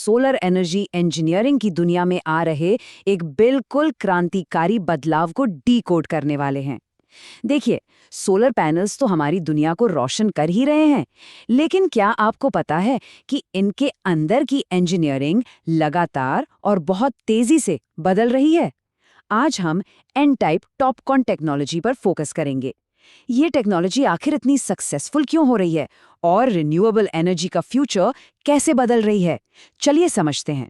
Solar energy engineering की दुनिया में आ रहे एक बिल्कुल क्रांतिकारी बदलाव को डीकोड करने वाले हैं। देखिए, सोलर पैनल्स तो हमारी दुनिया को रोशन कर ही रहे हैं, लेकिन क्या आपको पता है कि इनके अंदर की इंजीनियरिंग लगातार और बहुत तेजी से बदल रही है? आज हम एन टाइप टॉपकॉन टेक्नोलॉजी पर फोकस करेंगे। ये टेक्नोलॉजी आखिर इतनी सक्सेसफुल क्यों हो रही है और रिन्यूएबल एनर्जी का फ्यूचर कैसे बदल रही है, चलिए समझते हैं।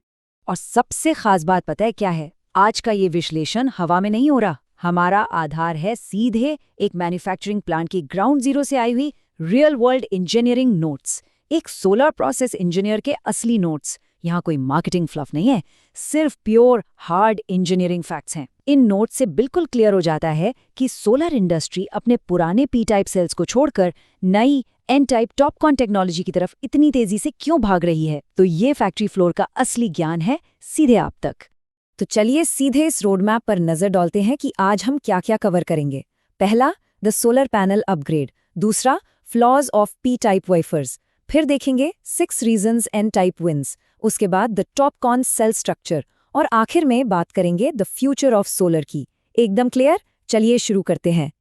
और सबसे खास बात पता है क्या है? आज का ये विश्लेषण हवा में नहीं हो रहा। हमारा आधार है सीधे एक मैन्युफैक्चरिंग प्लांट की ग्राउंड जीरो से आई हुई रियल वर्ल्ड इंजीनियरिंग नोट्स, एक सोलर प्रोसेस इंजीनियर के असली नोट्स। यहाँ कोई मार्केटिंग फ्लफ नहीं है, सिर्फ प्योर हार्ड इंजीनियरिंग फैक्ट्स हैं। इन नोट्स से बिल्कुल क्लियर हो जाता है कि सोलर इंडस्ट्री अपने पुराने पी टाइप सेल्स को छोड़कर नई एन टाइप टॉपकॉन टेक्नोलॉजी की तरफ इतनी तेजी से क्यों भाग रही है। तो ये फैक्ट्री फ्लोर का असली ज्ञान है सीधे आप तक। तो चलिए सीधे इस रोड मैप पर नजर डालते हैं कि आज हम क्या क्या कवर करेंगे। पहला, द सोलर पैनल अपग्रेड। दूसरा, flaws of P type wafers. फिर देखेंगे 6 रीजंस एन टाइप विन्स। उसके बाद द टॉपकॉन सेल स्ट्रक्चर और आखिर में बात करेंगे द फ्यूचर ऑफ सोलर की। एकदम क्लियर? चलिए शुरू करते हैं।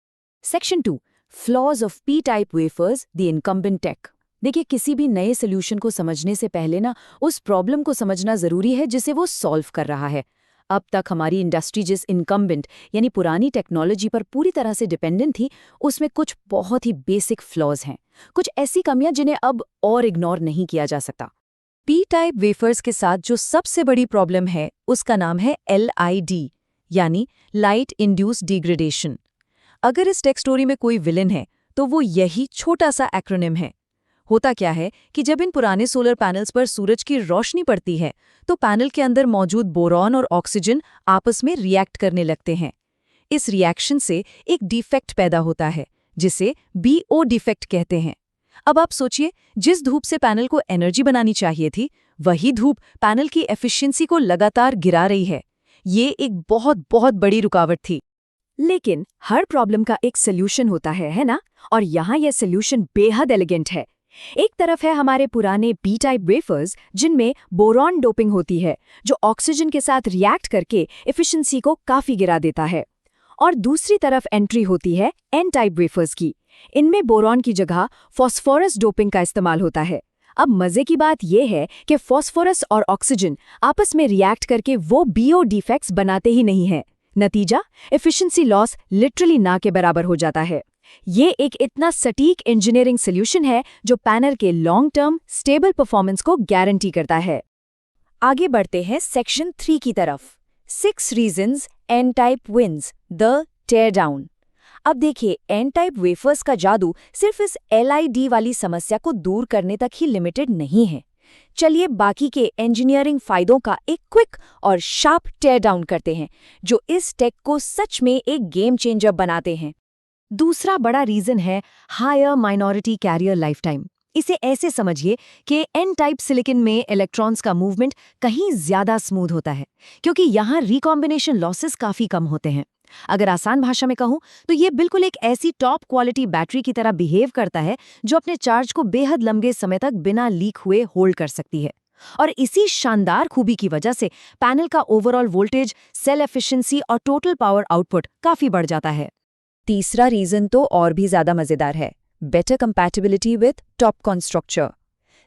Section 2, flaws of P type wafers, the incumbent tech. देखिए, किसी भी नए सोल्यूशन को समझने से पहले उस प्रॉब्लम को समझना जरूरी है जिसे वो सॉल्व कर रहा है। अब तक हमारी इंडस्ट्री जिस इनकम्बेंट यानी पुरानी टेक्नोलॉजी पर पूरी तरह से डिपेंडेंट थी, उसमें कुछ बहुत ही बेसिक फ्लॉज हैं, कुछ ऐसी कमियां जिन्हें अब और इग्नोर नहीं किया जा सकता। पी टाइप वेफर्स के साथ जो सबसे बड़ी प्रॉब्लम है उसका नाम है LID, यानी लाइट इंड्यूस डिग्रेडेशन। अगर इस टेक स्टोरी में कोई विलेन है तो वो यही छोटा सा एक्रोनिम है। होता क्या है कि जब इन पुराने सोलर पैनल्स पर सूरज की रोशनी पड़ती है तो पैनल के अंदर मौजूद बोरॉन और ऑक्सीजन आपस में रिएक्ट करने लगते हैं। इस रिएक्शन से एक डिफेक्ट पैदा होता है जिसे BO डिफेक्ट कहते हैं। अब आप सोचिए, जिस धूप से पैनल को एनर्जी बनानी चाहिए थी, वही धूप पैनल की एफिशिएंसी को लगातार गिरा रही है। ये एक बहुत बहुत बड़ी रुकावट थी। लेकिन हर प्रॉब्लम का एक सोल्यूशन होता है ना? और यहाँ यह सोल्यूशन बेहद एलिगेंट है। एक तरफ है हमारे पुराने पी टाइप वेफर्स जिनमें बोरॉन डोपिंग होती है, जो ऑक्सीजन के साथ रिएक्ट करके एफिशिएंसी को काफी गिरा देता है। और दूसरी तरफ एंट्री होती है एन टाइप वेफर्स की। इनमें बोरॉन की जगह फॉस्फोरस डोपिंग का इस्तेमाल होता है। अब मजे की बात यह है कि फॉस्फोरस और ऑक्सीजन आपस में रिएक्ट करके वो BO डिफेक्ट्स बनाते ही नहीं है। नतीजा, एफिशिएंसी लॉस लिटरली ना के बराबर हो जाता है। ये एक इतना सटीक इंजीनियरिंग सॉल्यूशन है जो पैनल के लॉन्ग टर्म स्टेबल परफॉर्मेंस को गारंटी करता है। आगे बढ़ते हैं सेक्शन 3 की तरफ। 6 reasons N type wins, the tear down. अब देखिए, एन टाइप वेफर्स का जादू सिर्फ इस LID वाली समस्या को दूर करने तक ही लिमिटेड नहीं है। चलिए बाकी के इंजीनियरिंग फायदों का एक क्विक और शार्प टेयर डाउन करते हैं जो इस टेक को सच में एक गेम चेंजर बनाते हैं। दूसरा बड़ा रीजन है higher minority carrier lifetime. इसे ऐसे समझिए कि एन टाइप सिलिकॉन में इलेक्ट्रॉन्स का मूवमेंट कहीं ज्यादा स्मूथ होता है, क्योंकि यहाँ रिकॉम्बिनेशन लॉसेस काफी कम होते हैं। अगर आसान भाषा में कहूँ तो ये बिल्कुल एक ऐसी टॉप क्वालिटी बैटरी की तरह बिहेव करता है जो अपने चार्ज को बेहद लंबे समय तक बिना लीक हुए होल्ड कर सकती है। और इसी शानदार खूबी की वजह से पैनल का ओवरऑल वोल्टेज, सेल एफिशिएंसी और टोटल पावर आउटपुट काफी बढ़ जाता है। तीसरा रीजन तो और भी ज्यादा मजेदार है, better compatibility with Topcon structure.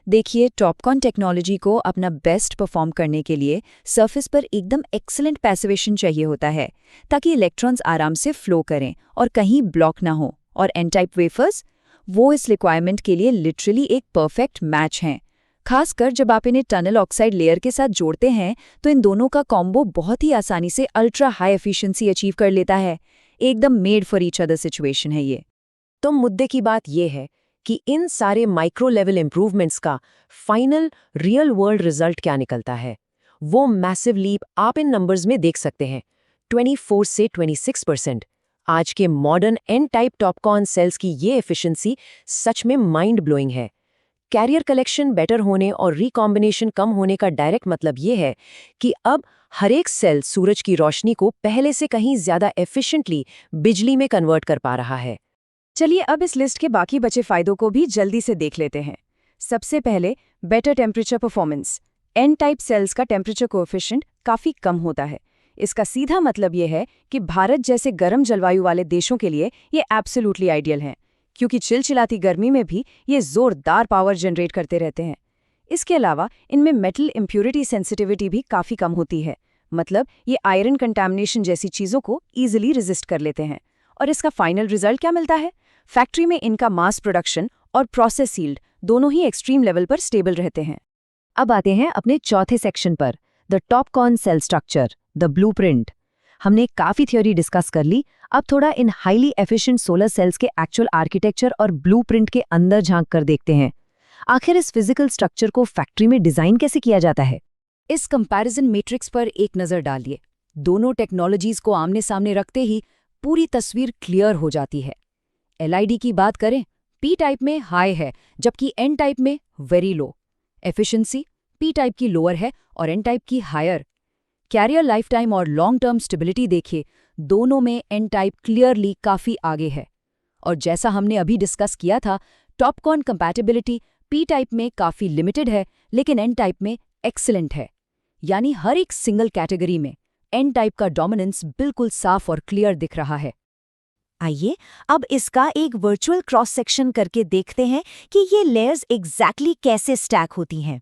देखिए, टॉपकॉन टेक्नोलॉजी को अपना बेस्ट परफॉर्म करने के लिए सरफेस पर एकदम एक्सीलेंट पैसिवेशन चाहिए होता है ताकि इलेक्ट्रॉन्स आराम से फ्लो करें और कहीं ब्लॉक ना हो। और एन टाइप वेफर्स वो इस रिक्वायरमेंट के लिए लिटरली एक परफेक्ट मैच हैं। खासकर जब आप इन्हें टनल ऑक्साइड लेयर के साथ जोड़ते हैं तो इन दोनों का कॉम्बो बहुत ही आसानी से अल्ट्रा हाई एफिशिएंसी अचीव कर लेता है। एकदम made for each other situation है ये। तो मुद्दे की बात यह है कि इन सारे माइक्रो लेवल इंप्रूवमेंट्स का फाइनल रियल वर्ल्ड रिजल्ट क्या निकलता है। वो मैसिव लीप आप इन नंबर्स में देख सकते हैं, 24 से 26%। आज के modern N type TOPCon cells की ये एफिशिएंसी सच में माइंड ब्लोइंग है। कैरियर कलेक्शन बेटर होने और रिकॉम्बिनेशन कम होने का डायरेक्ट मतलब ये है कि अब हर एक सेल सूरज की रोशनी को पहले से कहीं ज्यादा एफिशिएंटली बिजली में कन्वर्ट कर पा रहा है। चलिए अब इस लिस्ट के बाकी बचे फायदों को भी जल्दी से देख लेते हैं। सबसे पहले better temperature performance. N type cells का टेम्परेचर कोएफिशिएंट काफ़ी कम होता है। इसका सीधा मतलब ये है कि भारत जैसे गर्म जलवायु वाले देशों के लिए ये एब्सोल्युटली आइडियल हैं, क्योंकि चिलचिलाती गर्मी में भी ये जोरदार पावर जनरेट करते रहते हैं। इसके अलावा इनमें मेटल इम्प्यूरिटी सेंसिटिविटी भी काफ़ी कम होती है, मतलब ये आयरन कंटामिनेशन जैसी चीज़ों को ईजिली रेजिस्ट कर लेते हैं। और इसका फाइनल रिजल्ट क्या मिलता है? फैक्ट्री में इनका मास प्रोडक्शन और प्रोसेस यील्ड दोनों ही एक्सट्रीम लेवल पर स्टेबल रहते हैं। अब आते हैं अपने चौथे सेक्शन पर, the TOPCon cell structure, the blueprint. हमने काफ़ी थ्योरी डिस्कस कर ली, अब थोड़ा इन हाईली एफिशिएंट सोलर सेल्स के एक्चुअल आर्किटेक्चर और ब्लूप्रिंट के अंदर झांक कर देखते हैं। आखिर इस फिजिकल स्ट्रक्चर को फैक्ट्री में डिज़ाइन कैसे किया जाता है? इस कंपैरिजन मैट्रिक्स पर एक नज़र डालिए। दोनों टेक्नोलॉजीज को आमने सामने रखते ही पूरी तस्वीर क्लियर हो जाती है। एलआईडी की बात करें, पी टाइप में हाई है, जबकि एन टाइप में very low. Efficiency P type की लोअर है और एन टाइप की हायर। कैरियर लाइफ टाइम और लॉन्ग टर्म स्टेबिलिटी देखिए, दोनों में एन टाइप क्लियरली काफ़ी आगे है। और जैसा हमने अभी डिस्कस किया था, टॉपकॉन कंपैटिबिलिटी पी टाइप में काफ़ी लिमिटेड है, लेकिन एन टाइप में एक्सीलेंट है। यानी हर एक सिंगल कैटेगरी में एन टाइप का डोमिनेंस बिल्कुल साफ और क्लियर दिख रहा है। आइए अब इसका एक वर्चुअल क्रॉस सेक्शन करके देखते हैं कि ये लेयर्स एग्जैक्टली कैसे स्टैक होती हैं।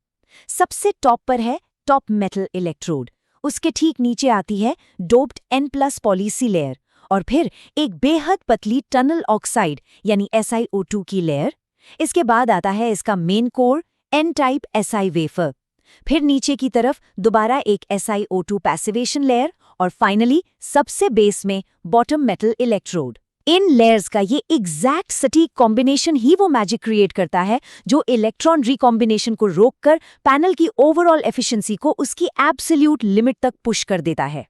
सबसे टॉप पर है टॉप मेटल इलेक्ट्रोड, उसके ठीक नीचे आती है डोप्ड N+ पॉलीसी लेयर, और फिर एक बेहद पतली टनल ऑक्साइड यानी SiO2 की लेयर। इसके बाद आता है इसका main core N type Si wafer, फिर नीचे की तरफ दोबारा एक SiO2 पैसिवेशन लेयर, और फाइनली सबसे बेस में बॉटम मेटल इलेक्ट्रोड। इन लेयर्स का ये एग्जैक्ट सटीक कॉम्बिनेशन ही वो मैजिक क्रिएट करता है जो इलेक्ट्रॉन रिकॉम्बिनेशन को रोककर पैनल की ओवरऑल एफिशिएंसी को उसकी एब्सोल्यूट लिमिट तक पुश कर देता है।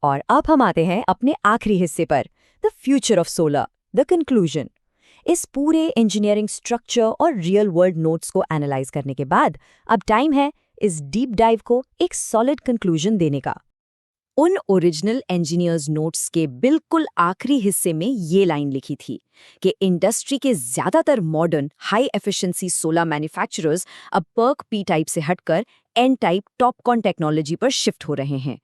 और अब हम आते हैं अपने आखिरी हिस्से पर, the future of solar, the conclusion. इस पूरे इंजीनियरिंग स्ट्रक्चर और रियल वर्ल्ड नोट्स को एनालाइज करने के बाद अब टाइम है इस डीप डाइव को एक सॉलिड कंक्लूजन देने का। उन ओरिजिनल इंजीनियर्स नोट्स के बिल्कुल आखिरी हिस्से में ये लाइन लिखी थी कि इंडस्ट्री के ज्यादातर modern high efficiency solar manufacturers अब पर्क पी टाइप से हटकर एन टाइप टॉपकॉन टेक्नोलॉजी पर शिफ्ट हो रहे हैं।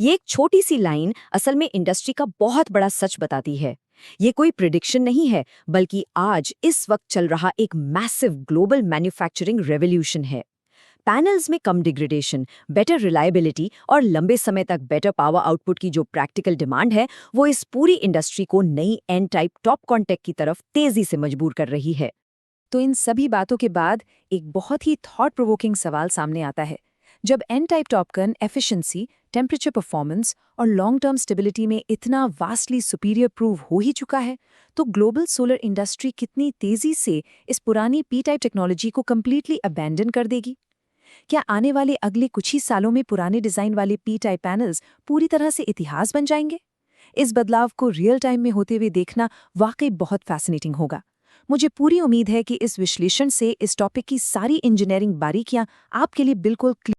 ये एक छोटी सी लाइन असल में इंडस्ट्री का बहुत बड़ा सच बताती है। ये कोई प्रिडिक्शन नहीं है, बल्कि आज इस वक्त चल रहा एक मैसिव ग्लोबल मैन्युफैक्चरिंग रेवोल्यूशन है। पैनल्स में कम डिग्रेडेशन, बेटर रिलायबिलिटी और लंबे समय तक बेटर पावर आउटपुट की जो प्रैक्टिकल डिमांड है, वो इस पूरी इंडस्ट्री को नई एन टाइप टॉपकॉन टेक की तरफ तेजी से मजबूर कर रही है। तो इन सभी बातों के बाद एक बहुत ही थॉट प्रोवोकिंग सवाल सामने आता है। जब N type TOPCon efficiency, temperature performance और लॉन्ग टर्म स्टेबिलिटी में इतना वास्टली सुपीरियर प्रूव हो ही चुका है, तो ग्लोबल सोलर इंडस्ट्री कितनी तेजी से इस पुरानी पी टाइप टेक्नोलॉजी को कंप्लीटली अबैंडन कर देगी? क्या आने वाले अगले कुछ ही सालों में पुराने डिजाइन वाले पी टाइप पैनल्स पूरी तरह से इतिहास बन जाएंगे? इस बदलाव को रियल टाइम में होते हुए देखना वाकई बहुत फैसिनेटिंग होगा। मुझे पूरी उम्मीद है कि इस विश्लेषण से इस टॉपिक की सारी इंजीनियरिंग बारीकियां आपके लिए बिल्कुल